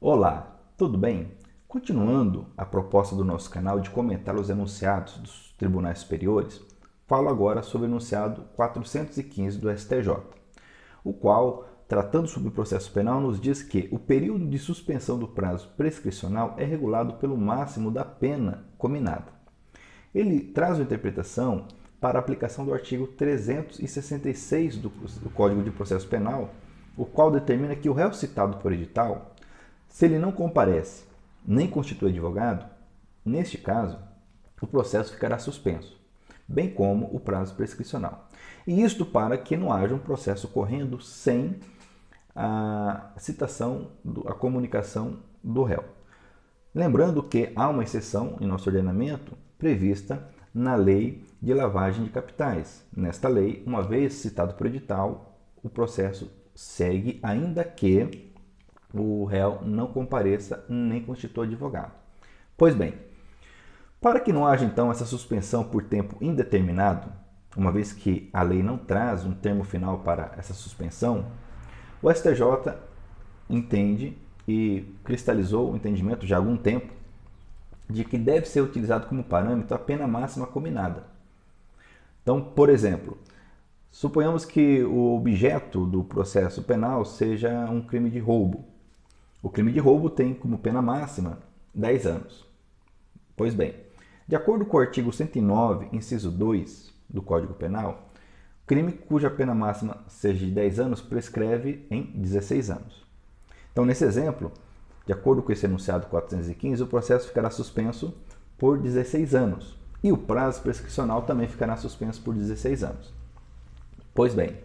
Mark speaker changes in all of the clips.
Speaker 1: Olá, tudo bem? Continuando a proposta do nosso canal de comentar os enunciados dos tribunais superiores, falo agora sobre o enunciado 415 do STJ, o qual, tratando sobre o processo penal, nos diz que o período de suspensão do prazo prescricional é regulado pelo máximo da pena cominada. Ele traz uma interpretação para a aplicação do artigo 366 do Código de Processo Penal, o qual determina que o réu citado por edital, se ele não comparece nem constitui advogado, neste caso, o processo ficará suspenso, bem como o prazo prescricional. E isto para que não haja um processo correndo sem a citação, a comunicação do réu. Lembrando que há uma exceção em nosso ordenamento prevista na Lei de Lavagem de Capitais. Nesta lei, uma vez citado por edital, o processo segue ainda que o réu não compareça nem constitua advogado. Pois bem, para que não haja então essa suspensão por tempo indeterminado, uma vez que a lei não traz um termo final para essa suspensão, o STJ entende e cristalizou o entendimento já há algum tempo de que deve ser utilizado como parâmetro a pena máxima combinada. Então, por exemplo, suponhamos que o objeto do processo penal seja um crime de roubo. O crime de roubo tem como pena máxima 10 anos. Pois bem, de acordo com o artigo 109, inciso 2 do Código Penal, crime cuja pena máxima seja de 10 anos prescreve em 16 anos. Então, nesse exemplo, de acordo com esse enunciado 415, o processo ficará suspenso por 16 anos e o prazo prescricional também ficará suspenso por 16 anos. Pois bem,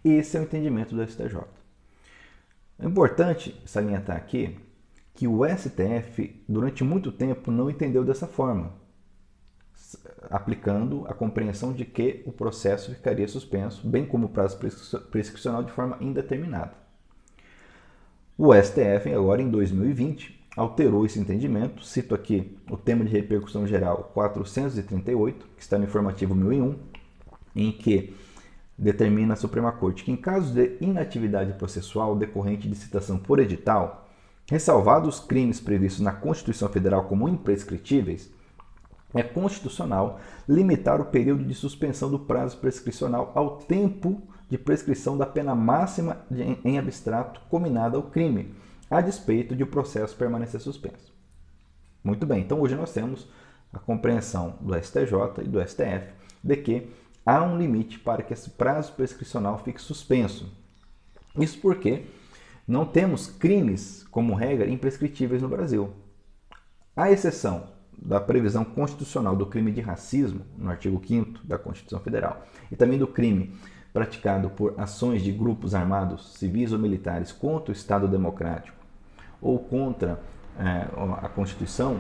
Speaker 1: esse é o entendimento do STJ. É importante salientar aqui que o STF, durante muito tempo, não entendeu dessa forma, aplicando a compreensão de que o processo ficaria suspenso, bem como o prazo prescricional, de forma indeterminada. O STF, agora em 2020, alterou esse entendimento. Cito aqui o tema de repercussão geral 438, que está no informativo 1001, em que determina a Suprema Corte que, em caso de inatividade processual decorrente de citação por edital, ressalvados os crimes previstos na Constituição Federal como imprescritíveis, é constitucional limitar o período de suspensão do prazo prescricional ao tempo de prescrição da pena máxima em abstrato cominada ao crime, a despeito de o processo permanecer suspenso. Muito bem, então hoje nós temos a compreensão do STJ e do STF de que há um limite para que esse prazo prescricional fique suspenso. Isso porque não temos crimes, como regra, imprescritíveis no Brasil. À exceção da previsão constitucional do crime de racismo, no artigo 5º da Constituição Federal, e também do crime praticado por ações de grupos armados, civis ou militares contra o Estado Democrático ou contra a Constituição,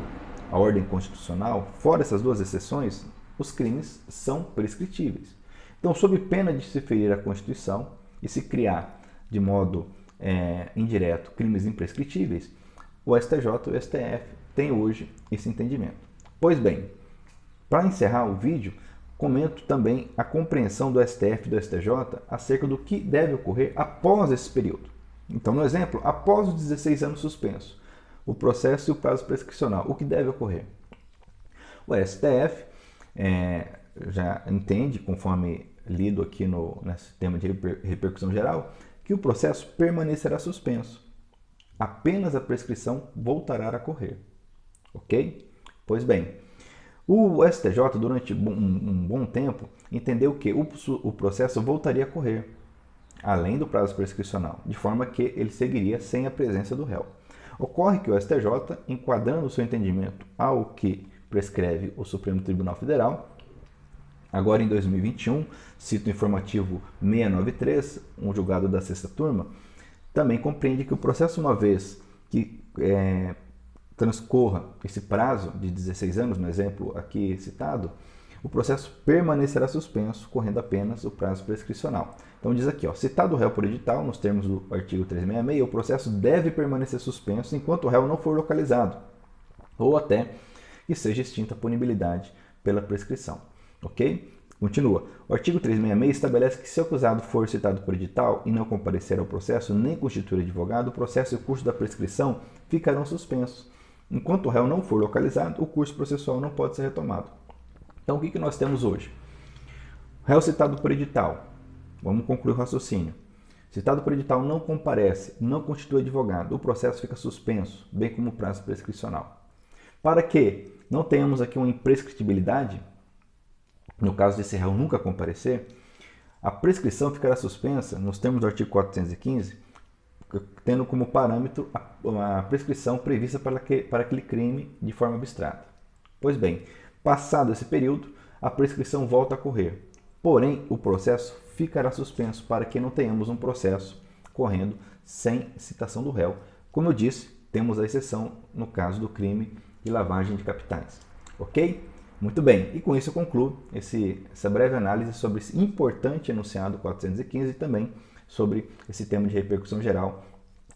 Speaker 1: a ordem constitucional, fora essas duas exceções, os crimes são prescritíveis. Então, sob pena de se ferir a Constituição e se criar de modo indireto crimes imprescritíveis, o STJ e o STF têm hoje esse entendimento. Pois bem, para encerrar o vídeo, comento também a compreensão do STF e do STJ acerca do que deve ocorrer após esse período. Então, no exemplo, após os 16 anos suspenso, o processo e o prazo prescricional, o que deve ocorrer? O STF já entende, conforme lido aqui nesse tema de repercussão geral, que o processo permanecerá suspenso. Apenas a prescrição voltará a correr. Ok? Pois bem, o STJ, durante um bom tempo, entendeu que o processo voltaria a correr, além do prazo prescricional, de forma que ele seguiria sem a presença do réu. Ocorre que o STJ, enquadrando o seu entendimento ao que prescreve o Supremo Tribunal Federal, agora em 2021, cito o informativo 693, um julgado da sexta turma, também compreende que o processo, uma vez que transcorra esse prazo de 16 anos, no exemplo aqui citado, o processo permanecerá suspenso, correndo apenas o prazo prescricional. Então diz aqui, citado o réu por edital, nos termos do artigo 366, o processo deve permanecer suspenso enquanto o réu não for localizado, ou até que seja extinta a punibilidade pela prescrição. Ok? Continua. O artigo 366 estabelece que se o acusado for citado por edital e não comparecer ao processo nem constituir advogado, o processo e o curso da prescrição ficarão suspensos. Enquanto o réu não for localizado, o curso processual não pode ser retomado. Então, o que nós temos hoje? Réu citado por edital. Vamos concluir o raciocínio. Citado por edital não comparece, não constitui advogado, o processo fica suspenso, bem como o prazo prescricional. Para que não tenhamos aqui uma imprescritibilidade, no caso desse réu nunca comparecer, a prescrição ficará suspensa nos termos do artigo 415, tendo como parâmetro a prescrição prevista para aquele crime de forma abstrata. Pois bem, passado esse período, a prescrição volta a correr. Porém, o processo ficará suspenso para que não tenhamos um processo correndo sem citação do réu. Como eu disse, temos a exceção no caso do crime de lavagem de capitais. Ok? Muito bem, e com isso eu concluo essa breve análise sobre esse importante enunciado 415 e também sobre esse tema de repercussão geral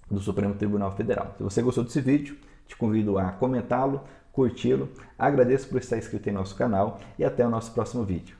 Speaker 1: do Supremo Tribunal Federal. Se você gostou desse vídeo, te convido a comentá-lo, curti-lo, agradeço por estar inscrito em nosso canal e até o nosso próximo vídeo.